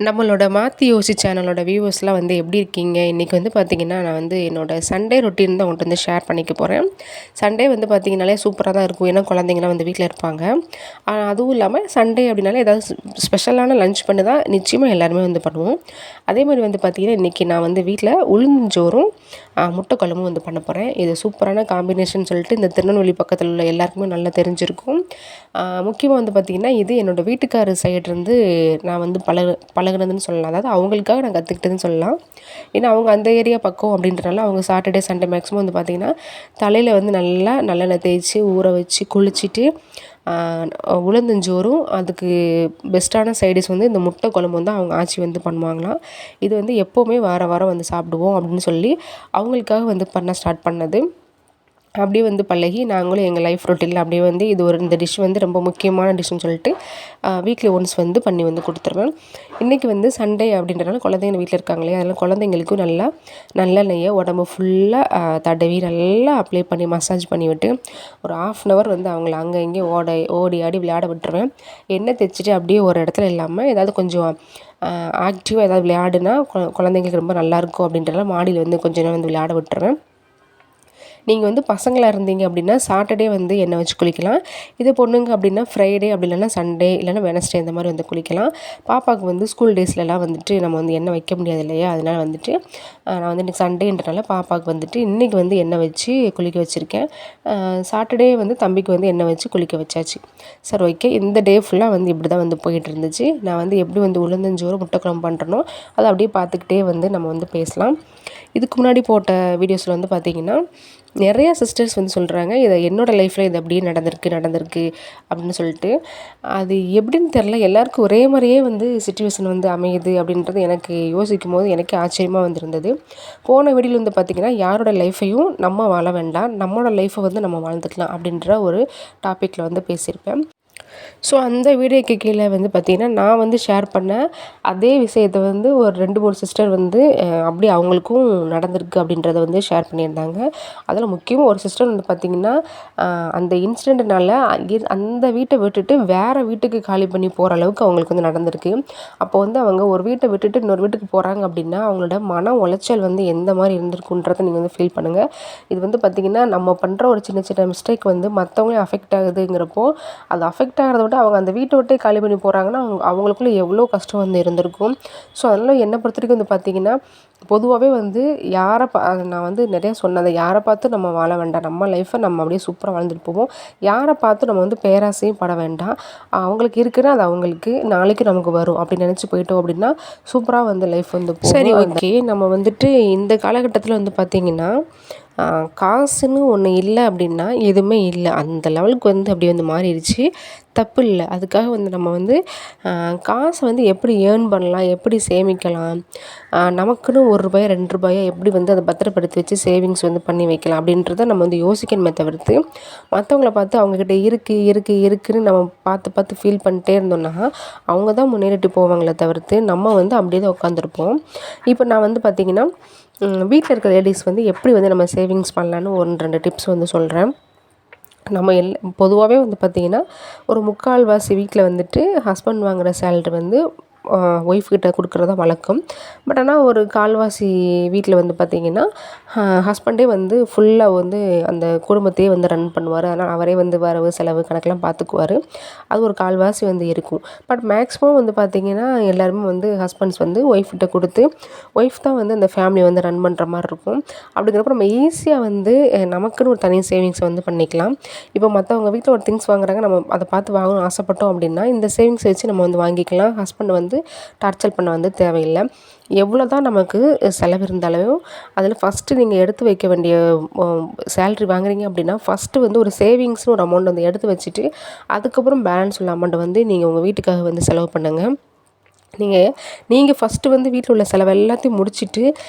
நம்மளோட மாற்றி யோசி சேனலோட வியூவர்ஸ்லாம் வந்து எப்படி இருக்கீங்க? இன்றைக்கி வந்து பார்த்திங்கன்னா, நான் வந்து என்னோடய சண்டே ரொட்டீன் தான் உங்கள்கிட்ட வந்து ஷேர் பண்ணிக்க போகிறேன். சண்டே வந்து பார்த்திங்கனாலே சூப்பராக தான் இருக்கும். ஏன்னா குழந்தைங்கலாம் வந்து வீட்டில் இருப்பாங்க. அதுவும் இல்லாமல் சண்டே அப்படின்னாலே ஏதாவது ஸ்பெஷலான லன்ச் பண்ணி தான் நிச்சயமாக எல்லாருமே வந்து பண்ணுவோம். அதே மாதிரி வந்து பார்த்திங்கன்னா, இன்றைக்கி நான் வந்து வீட்டில் உளுந்தஞ்சோறும் முட்டை குழம்பும் வந்து பண்ண போகிறேன். இது சூப்பரான காம்பினேஷன் சொல்லிட்டு இந்த திருநெல்வேலி பக்கத்தில் உள்ள எல்லாருக்குமே நல்லா தெரிஞ்சிருக்கும். முக்கியமாக வந்து பார்த்திங்கன்னா, இது என்னோடய வீட்டுக்காரர் சைட்லேருந்து நான் வந்து பழகுனதுன்னு சொல்லலாம். அதாவது அவங்களுக்காக நான் கற்றுக்கிட்டதுன்னு சொல்லலாம். ஏன்னா அவங்க அந்த ஏரியா பக்கம் அப்படின்றனால அவங்க சாட்டர்டே சண்டே மேக்ஸிமம் வந்து பார்த்திங்கன்னா தலையில் வந்து நல்லா நல்லெண்ணெய் தேய்ச்சி ஊற வச்சு குளிச்சுட்டு உளுந்தஞ்சோறும் அதுக்கு பெஸ்ட்டான சைடிஷ் வந்து இந்த முட்டை குழம்பு வந்து அவங்க ஆச்சி வந்து பண்ணுவாங்களாம். இது வந்து எப்போவுமே வாரம் வாரம் வந்து சாப்பிடுவோம் அப்படின்னு சொல்லி அவங்களுக்காக வந்து பண்ண ஸ்டார்ட் பண்ணது. அப்படியே வந்து பழகி நாங்களும் எங்கள் லைஃப் ரொட்டீனில் அப்படியே வந்து இது இந்த டிஷ் வந்து ரொம்ப முக்கியமான டிஷ்ஷுன்னு சொல்லிட்டு வீக்லி ஒன்ஸ் வந்து பண்ணி வந்து கொடுத்துருவேன். இன்றைக்கி வந்து சண்டே அப்படின்றனால குழந்தைங்க வீட்டில் இருக்காங்களே, அதனால் குழந்தைங்களுக்கும் நல்லா நல்லெண்ணெயை உடம்பு ஃபுல்லாக தடவி நல்லா அப்ளை பண்ணி மசாஜ் பண்ணி விட்டு ஒரு 1/2 hour வந்து அவங்கள அங்கே இங்கேயும் ஓடி ஆடி விளையாட விட்டுருவேன். எண்ணெய் தேய்ச்சிட்டு அப்படியே ஒரு இடத்துல இல்லாமல் ஏதாவது கொஞ்சம் ஆக்டிவாக ஏதாவது விளையாடுனா குழந்தைங்களுக்கு ரொம்ப நல்லாயிருக்கும் அப்படின்றனால மாடியில் வந்து கொஞ்சம் நேரம் வந்து விளையாட விட்டுருவேன். நீங்கள் வந்து பசங்களாக இருந்தீங்க அப்படின்னா சாட்டர்டே வந்து எண்ணெய் வச்சு குளிக்கலாம். இது பொண்ணுங்க அப்படின்னா ஃப்ரைடே அப்படி இல்லைன்னா சண்டே இல்லைன்னா வெனஸ்டே இந்த மாதிரி வந்து குளிக்கலாம். பாப்பாவுக்கு வந்து ஸ்கூல் டேஸ்லலாம் வந்துட்டு நம்ம வந்து எண்ணெய் வைக்க முடியாது இல்லையா? அதனால் வந்துட்டு நான் வந்து இன்றைக்கி சண்டேன்றனால பாப்பாவுக்கு வந்துட்டு இன்றைக்கி வந்து எண்ணெய் வச்சு குளிக்க வச்சுருக்கேன். சாட்டர்டே வந்து தம்பிக்கு வந்து எண்ணெய் வச்சு குளிக்க வச்சாச்சு. சரி, ஓகே. இந்த டே ஃபுல்லாக வந்து இப்படி தான் வந்து போயிட்டு இருந்துச்சு. நான் வந்து எப்படி வந்து உளுந்தஞ்சோறு முட்டை குழம்பு பண்ணுறனோ அதை அப்படியே பார்த்துக்கிட்டே வந்து நம்ம வந்து பேசலாம். இதுக்கு முன்னாடி போட்ட வீடியோஸில் வந்து பார்த்திங்கன்னா நிறையா சிஸ்டர்ஸ் வந்து சொல்கிறாங்க, இதை என்னோடய லைஃப்பில் இது அப்படியே நடந்திருக்கு அப்படின்னு சொல்லிட்டு. அது எப்படின்னு தெரில, எல்லாருக்கும் ஒரே மாதிரியே வந்து சிச்சுவேஷன் வந்து அமையுது அப்படின்றது எனக்கு யோசிக்கும் போது எனக்கே ஆச்சரியமாக வந்திருந்தது. போன வீடியோவில் வந்து பார்த்திங்கன்னா யாரோட லைஃப்பையும் நம்ம வாழ வேண்டாம், நம்மளோட லைஃப்பை வந்து நம்ம வாழ்ந்துக்கலாம் அப்படின்ற ஒரு டாப்பிக்கில் வந்து பேசியிருப்பேன். ஸோ அந்த வீடியோக்கு கீழே வந்து பார்த்திங்கன்னா நான் வந்து ஷேர் பண்ண அதே விஷயத்தை வந்து ஒரு 2-3 சிஸ்டர் வந்து அப்படி அவங்களுக்கும் நடந்திருக்கு அப்படின்றத வந்து ஷேர் பண்ணியிருந்தாங்க. அதில் முக்கியமாக ஒரு சிஸ்டர் வந்து பார்த்திங்கன்னா அந்த இன்சிடெண்ட்னால அந்த வீட்டை விட்டுட்டு வேறு வீட்டுக்கு காலி பண்ணி போகிற அளவுக்கு அவங்களுக்கு வந்து நடந்திருக்கு. அப்போ வந்து அவங்க ஒரு வீட்டை விட்டுட்டு இன்னொரு வீட்டுக்கு போகிறாங்க அப்படின்னா அவங்களோட மன உளைச்சல் வந்து எந்த மாதிரி இருந்திருக்குன்றதை நீங்கள் வந்து ஃபீல் பண்ணுங்கள். இது வந்து பார்த்திங்கன்னா நம்ம பண்ணுற ஒரு சின்ன சின்ன மிஸ்டேக் வந்து மற்றவங்களே அஃபெக்ட் ஆகுதுங்கிறப்போ அது அஃபெக்ட் ஆகிறத விட அவங்க அந்த வீட்டை விட்டே காலி பண்ணி போகிறாங்கன்னா அவங்களுக்குள்ள எவ்வளோ கஷ்டம் வந்து இருந்திருக்கும். ஸோ அதனால் என்னை பொறுத்த வரைக்கும் வந்து பார்த்திங்கன்னா பொதுவாகவே வந்து நான் வந்து நிறையா சொன்னதை யாரை பார்த்து நம்ம வாழ வேண்டாம், நம்ம லைஃப்பை நம்ம அப்படியே சூப்பராக வாழ்ந்துட்டு போவோம். யாரை பார்த்து நம்ம வந்து பேராசையும் பட வேண்டாம். அவங்களுக்கு இருக்குன்னா அது அவங்களுக்கு நாளைக்கு நமக்கு வரும் அப்படின்னு நினச்சி போயிட்டோம் அப்படின்னா சூப்பராக வந்து லைஃப் வந்து போகும். சரி, ஓகே. நம்ம வந்துட்டு இந்த காலகட்டத்தில் வந்து பார்த்திங்கன்னா காசுன்னு ஒன்று இல்லை அப்படின்னா எதுவுமே இல்லை. அந்த லெவலுக்கு வந்து அப்படி வந்து மாறிடுச்சு. தப்பு இல்லை. அதுக்காக வந்து நம்ம வந்து காசை வந்து எப்படி ஏர்ன் பண்ணலாம், எப்படி சேமிக்கலாம், நமக்குன்னு ₹1 ₹2 எப்படி வந்து அதை பத்திரப்படுத்தி வச்சு சேவிங்ஸ் வந்து பண்ணி வைக்கலாம் அப்படின்றத நம்ம வந்து யோசிக்கணுமே தவிர்த்து மற்றவங்கள பார்த்து அவங்கக்கிட்ட இருக்குன்னு நம்ம பார்த்து ஃபீல் பண்ணிட்டே இருந்தோம்னா அவங்க தான் முன்னேறிட்டு போவாங்களே தவிர்த்து நம்ம வந்து அப்படியே தான் உட்காந்துருப்போம். இப்போ நான் வந்து பார்த்திங்கன்னா வீட்டில் இருக்க லேடிஸ் வந்து எப்படி வந்து நம்ம சேவிங்ஸ் பண்ணலான்னு 1-2 டிப்ஸ் வந்து சொல்கிறேன். நம்ம பொதுவாகவே வந்து பார்த்திங்கன்னா ஒரு 3/4 வீட்டில் வந்துட்டு ஹஸ்பண்ட் வாங்குகிற சேலரி வந்து ஒய்ஃப் கிட்ட கொடுக்குறது தான் வழக்கம். பட் ஆனால் ஒரு 1/4 வீட்டில் வந்து பார்த்திங்கன்னா ஹஸ்பண்டே வந்து ஃபுல்லாக வந்து அந்த குடும்பத்தையே வந்து ரன் பண்ணுவார். அதனால் அவரே வந்து வரவு செலவு கணக்கெலாம் பார்த்துக்குவார். அது ஒரு 1/4 வந்து இருக்கும். பட் மேக்ஸிமம் வந்து பார்த்திங்கன்னா எல்லாருமே வந்து ஹஸ்பண்ட்ஸ் வந்து ஒய்ஃப் கிட்ட கொடுத்து ஒய்ஃப் தான் வந்து அந்த ஃபேமிலியை வந்து ரன் பண்ணுற மாதிரி இருக்கும். அப்படிங்கிறப்ப நம்ம ஈஸியாக வந்து நமக்குன்னு ஒரு தனி சேவிங்ஸ் வந்து பண்ணிக்கலாம். இப்போ மற்றவங்க வீட்டில் ஒரு திங்ஸ் வாங்குறாங்க, நம்ம அதை பார்த்து வாங்கணும்னு ஆசைப்பட்டோம் அப்படின்னா இந்த சேவிங்ஸ் வச்சு நம்ம வந்து வாங்கிக்கலாம். ஹஸ்பண்ட் வந்து டார்ச்சர் பண்ண வந்து தேவையில்லை. எவ்வளோ தான் நமக்கு செலவு இருந்தாலும் அதில் ஃபஸ்ட்டு நீங்கள் எடுத்து வைக்க வேண்டிய சேலரி வாங்குறீங்க அப்படின்னா ஃபஸ்ட்டு வந்து ஒரு சேவிங்ஸ்னு ஒரு அமௌண்ட் வந்து எடுத்து வச்சுட்டு அதுக்கப்புறம் பேலன்ஸ் உள்ள அமௌண்ட்டை வந்து நீங்கள் உங்கள் வீட்டுக்காக வந்து செலவு பண்ணுங்கள். நீங்கள் ஃபஸ்ட்டு வந்து வீட்டில் உள்ள செலவு எல்லாத்தையும் முடிச்சுட்டு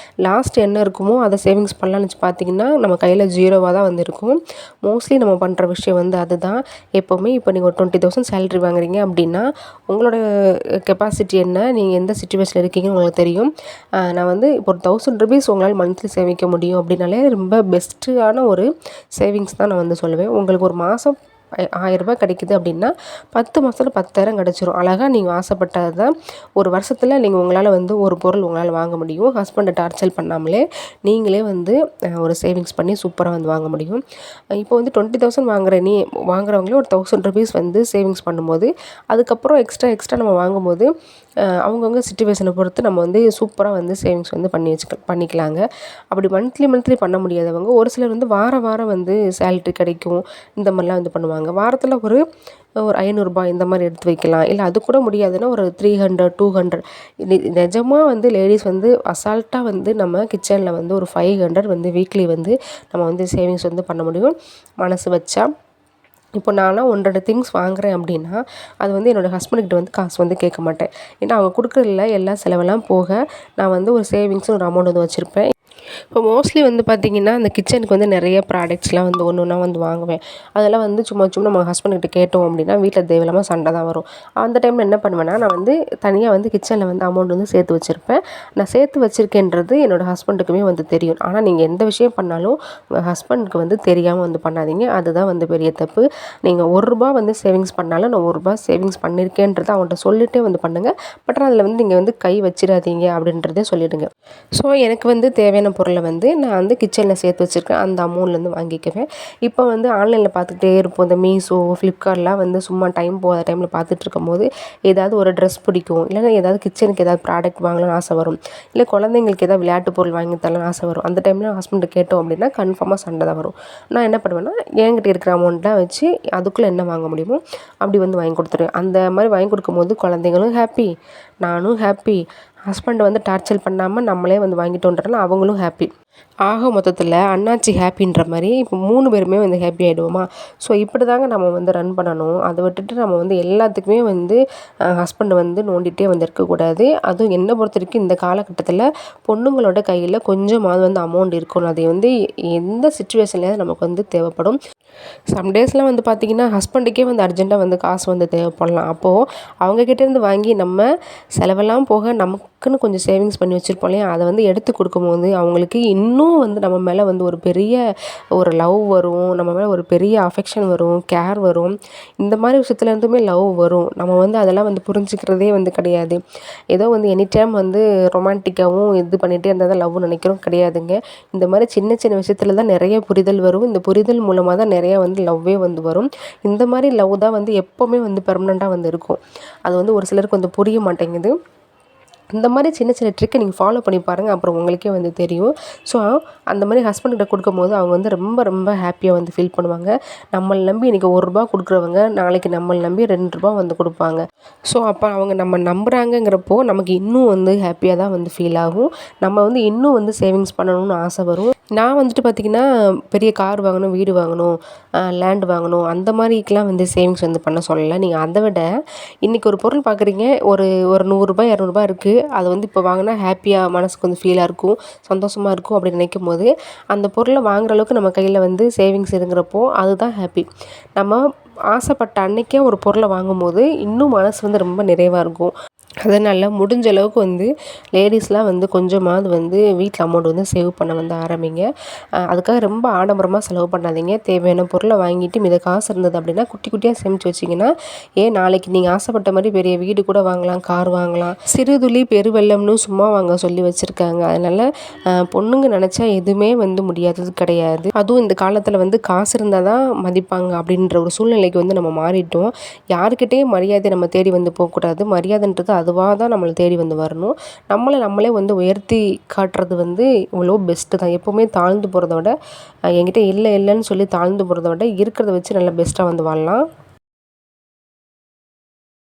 லாஸ்ட் என்ன இருக்குமோ அதை சேவிங்ஸ் பண்ணலான்னு வச்சு பார்த்தீங்கன்னா நம்ம கையில் 0 தான் வந்து இருக்கும். மோஸ்ட்லி நம்ம பண்ணுற விஷயம் வந்து அதுதான். எப்போவுமே இப்போ நீங்கள் ஒரு 20,000 சேலரி வாங்குறீங்க அப்படின்னா உங்களோட கெப்பாசிட்டி என்ன, நீங்கள் எந்த சிச்சுவேஷனில் இருக்கீங்கன்னு உங்களுக்கு தெரியும். நான் வந்து இப்போ ஒரு ₹1000 உங்களால் மந்த்லி சேமிக்க முடியும் அப்படின்னாலே ரொம்ப பெஸ்ட்டான ஒரு சேவிங்ஸ் தான் நான் வந்து சொல்லுவேன். உங்களுக்கு ஒரு மாதம் 1000 கிடைக்குது அப்படின்னா 10 மாதத்துல 10,000 கிடச்சிரும். அழகாக நீங்கள் ஆசைப்பட்டது தான் ஒரு வருஷத்தில் நீங்கள் உங்களால் வந்து ஒரு பொருள் உங்களால் வாங்க முடியும். ஹஸ்பண்டை டார்ச்சர் பண்ணாமலே நீங்களே வந்து ஒரு சேவிங்ஸ் பண்ணி சூப்பராக வந்து வாங்க முடியும். இப்போ வந்து 20,000 வாங்குறவங்களே ஒரு 1000 ருபீஸ் வந்து சேவிங்ஸ் பண்ணும்போது அதுக்கப்புறம் எக்ஸ்ட்ரா நம்ம வாங்கும்போது அவங்கவுங்க சிச்சுவேஷனை பொறுத்து நம்ம வந்து சூப்பராக வந்து சேவிங்ஸ் வந்து பண்ணிக்கலாங்க. அப்படி மந்த்லி பண்ண முடியாதவங்க ஒரு சிலர் வந்து வாரம் வந்து சேலரி கிடைக்கும் இந்த மாதிரிலாம் வந்து பண்ணுவாங்க. வாரத்தில் ஒரு 500 இந்த மாதிரி எடுத்து வைக்கலாம். இல்லை அது கூட முடியாதுன்னா ஒரு 300 200 நிஜமாக வந்து லேடிஸ் வந்து அசால்ட்டாக வந்து நம்ம கிச்சனில் வந்து ஒரு 500 வந்து வீக்லி வந்து நம்ம வந்து சேவிங்ஸ் வந்து பண்ண முடியும் மனசு வச்சா. இப்போ நான்லாம் 1 2 திங்ஸ் வாங்குறேன் அப்படின்னா அது வந்து என்னோடய ஹஸ்பண்ட்கிட்ட வந்து காசு வந்து கேட்க மாட்டேன். ஏன்னா அவங்க கொடுக்குறதில்ல எல்லா செலவெல்லாம் போக நான் வந்து ஒரு சேவிங்ஸ்னு ஒரு அமௌண்ட் வந்து வச்சுருப்பேன். இப்போ மோஸ்ட்லி வந்து பார்த்திங்கன்னா அந்த கிச்சனுக்கு வந்து நிறைய ப்ராடக்ட்ஸ்லாம் வந்து ஒன்று ஒன்றா வந்து வாங்குவேன். அதெல்லாம் வந்து சும்மா நம்ம ஹஸ்பண்ட்கிட்ட கேட்டோம் அப்படின்னா வீட்டில் தேவையில்லாமல் சண்டை தான் வரும். அந்த டைமில் என்ன பண்ணுவேன்னா நான் வந்து தனியாக வந்து கிச்சனில் வந்து அமௌண்ட் வந்து சேர்த்து வச்சுருப்பேன். நான் சேர்த்து வச்சுருக்கேன்றது என்னோடய ஹஸ்பண்டுக்குமே வந்து தெரியும். ஆனால் நீங்கள் எந்த விஷயம் பண்ணாலும் உங்கள் ஹஸ்பண்டுக்கு வந்து தெரியாமல் வந்து பண்ணாதீங்க. அதுதான் வந்து பெரிய தப்பு. நீங்கள் ரூ. 1 வந்து சேவிங்ஸ் பண்ணாலும் நான் ரூ. 1 சேவிங்ஸ் பண்ணியிருக்கேன்றதை அவங்கள்ட்ட சொல்லிகிட்டே வந்து பண்ணுங்கள். பட் அதில் வந்து நீங்கள் வந்து கை வச்சிடாதீங்க அப்படின்றதே சொல்லிவிடுங்க. ஸோ எனக்கு வந்து தேவையான பொருளை வந்து நான் வந்து கிச்சனில் சேர்த்து வச்சுருக்கேன். அந்த அமௌண்ட்லேருந்து வாங்கிக்குவேன். இப்போ வந்து ஆன்லைனில் பார்த்துக்கிட்டே இருப்போம். இந்த மீஷோ, ஃப்ளிப்கார்ட்லாம் வந்து சும்மா டைம் போகாத டைமில் பார்த்துட்ருக்கும்போது ஏதாவது ஒரு ட்ரெஸ் பிடிக்கும். இல்லைன்னா ஏதாவது கிச்சனுக்கு ஏதாவது ப்ராடக்ட் வாங்கலாம்னு ஆசை வரும். இல்லை குழந்தைங்களுக்கு ஏதாவது விளையாட்டு பொருள் வாங்கி தரலாம்னு ஆசை வரும். அந்த டைமில் ஹஸ்பண்ட்டை கேட்டோம் அப்படின்னா கன்ஃபார்மாக சண்டை தான் வரும். நான் என்ன பண்ணுவேன்னா என்கிட்ட இருக்கிற அமௌண்ட்லாம் வச்சு அதுக்குள்ளே என்ன வாங்க முடியுமோ அப்படி வந்து வாங்கி கொடுத்துருவேன். அந்த மாதிரி வாங்கி கொடுக்கும்போது குழந்தைங்களும் ஹாப்பி, நானும் ஹாப்பி, ஹஸ்பண்டை வந்து டார்ச்சர் பண்ணாமல் நம்மளே வந்து வாங்கிட்டோன்றனால அவங்களும் ஹாப்பி. ஆக மொத்தத்தில் அண்ணாச்சி ஹாப்பின்ற மாதிரி இப்போ 3 பேருமே வந்து ஹாப்பி ஆகிடுவோமா. ஸோ இப்படி தாங்க நம்ம வந்து ரன் பண்ணணும். அதை விட்டுட்டு நம்ம வந்து எல்லாத்துக்குமே வந்து ஹஸ்பண்ட் வந்து நோண்டிகிட்டே வந்து இருக்கக்கூடாது. அதுவும் என்னை பொறுத்த வரைக்கும் இந்த காலகட்டத்தில் பொண்ணுங்களோட கையில் கொஞ்சமாவது வந்து அமௌண்ட் இருக்கணும். அது வந்து எந்த சுச்சுவேஷன்லேயாவது நமக்கு வந்து தேவைப்படும். சம்டேஸ்லாம் வந்து பார்த்திங்கன்னா ஹஸ்பண்டுக்கே வந்து அர்ஜெண்ட்டாக வந்து காசு வந்து தேவைப்படலாம். அப்போது அவங்கக்கிட்டேருந்து வாங்கி நம்ம செலவெல்லாம் போக நமக்குன்னு கொஞ்சம் சேவிங்ஸ் பண்ணி வச்சுருப்போம் இல்லையா, அதை வந்து எடுத்து கொடுக்கும்போது அவங்களுக்கு இன்னும் வந்து நம்ம மேலே வந்து ஒரு பெரிய ஒரு லவ் வரும். நம்ம மேலே ஒரு பெரிய அஃபெக்ஷன் வரும், கேர் வரும். இந்த மாதிரி விஷயத்துலேருந்துமே லவ் வரும். நம்ம வந்து அதெல்லாம் வந்து புரிஞ்சுக்கிறதே வந்து கிடையாது. ஏதோ வந்து எனி டைம் வந்து ரொமான்டிக்காகவும் இது பண்ணிகிட்டே இருந்தால் தான் லவ் நினைக்கிறோம், கிடையாதுங்க. இந்த மாதிரி சின்ன சின்ன விஷயத்தில் தான் நிறைய புரிதல் வரும். இந்த புரிதல் மூலமாக தான் நிறைய வந்து லவ்வே வந்து வரும். இந்த மாதிரி லவ் தான் வந்து எப்போவுமே வந்து பெர்மனெண்ட்டாக வந்து இருக்கும். அது வந்து ஒரு சிலருக்கு வந்து புரிய மாட்டேங்குது. இந்த மாதிரி சின்ன சின்ன ட்ரிக்கை நீங்கள் ஃபாலோ பண்ணி பாருங்கள். அப்புறம் உங்களுக்கே வந்து தெரியும். ஸோ அந்த மாதிரி ஹஸ்பண்ட்கிட்ட கொடுக்கும்போது அவங்க வந்து ரொம்ப ரொம்ப ஹாப்பியாக வந்து ஃபீல் பண்ணுவாங்க. நம்மளை நம்பி இன்றைக்கி ரூ. 1 கொடுக்குறவங்க நாளைக்கு நம்மளை நம்பி ரூ. 2 வந்து கொடுப்பாங்க. ஸோ அப்போ அவங்க நம்ம நம்புகிறாங்கங்கிறப்போ நமக்கு இன்னும் வந்து ஹாப்பியாக தான் வந்து ஃபீல் ஆகும். நம்ம வந்து இன்னும் வந்து சேவிங்ஸ் பண்ணணும்னு ஆசை வரும். நான் வந்துட்டு பார்த்திங்கன்னா பெரிய கார் வாங்கணும், வீடு வாங்கணும், லேண்ட் வாங்கணும் அந்த மாதிரிக்கெலாம் வந்து சேவிங்ஸ் வந்து பண்ண சொல்லலை. நீங்கள் அதை விட இன்றைக்கி ஒரு பொருள் பார்க்குறீங்க, ஒரு ஒரு ரூ. 100 ரூ. 200 இருக்குது. அது வந்து இப்போ வாங்கினா ஹாப்பியாக மனசுக்கு வந்து ஃபீலாக இருக்கும், சந்தோஷமாக இருக்கும் அப்படின்னு நினைக்கும் போது அந்த பொருளை வாங்குற அளவுக்கு நம்ம கையில் வந்து சேவிங்ஸ் இருங்கிறப்போ அதுதான் ஹாப்பி. நம்ம ஆசைப்பட்ட அன்றைக்கே ஒரு பொருளை வாங்கும்போது இன்னும் மனசு வந்து ரொம்ப நிறைவாக இருக்கும். அதனால் முடிஞ்ச அளவுக்கு வந்து லேடிஸ்லாம் வந்து கொஞ்சமாவது வந்து வீட்டில் அமௌண்ட் வந்து சேவ் பண்ண வந்து ஆரம்பிங்க. அதுக்காக ரொம்ப ஆடம்பரமாக செலவு பண்ணாதீங்க. தேவையான பொருளை வாங்கிட்டு மீத காசு இருந்தது அப்படின்னா குட்டி குட்டியாக சேமித்து வச்சிங்கன்னா நாளைக்கு நீங்கள் ஆசைப்பட்ட மாதிரி பெரிய வீடு கூட வாங்கலாம், கார் வாங்கலாம். சிறுதுளி பெருவெள்ளம்னு சும்மா வாங்க சொல்லி வச்சுருக்காங்க. அதனால் பொண்ணுங்க நினச்சா எதுவுமே வந்து முடியாதது கிடையாது. அதுவும் இந்த காலத்தில் வந்து காசு இருந்தால் தான் மதிப்பாங்க அப்படின்ற ஒரு சூழ்நிலைக்கு வந்து நம்ம மாறிட்டோம். யாருக்கிட்டேயும் மரியாதை நம்ம தேடி வந்து போகக்கூடாது. மரியாதைன்றது அதுவாக தான் நம்மளை தேடி வந்து வரணும். நம்மளே வந்து உயர்த்தி காட்டுறது வந்து இவ்வளோ பெஸ்ட்டு தான். எப்போவுமே தாழ்ந்து போகிறத விட என்கிட்ட இல்லைன்னு சொல்லி தாழ்ந்து போகிறத விட இருக்கிறத வச்சு நல்லா பெஸ்ட்டாக வந்து வாழலாம்.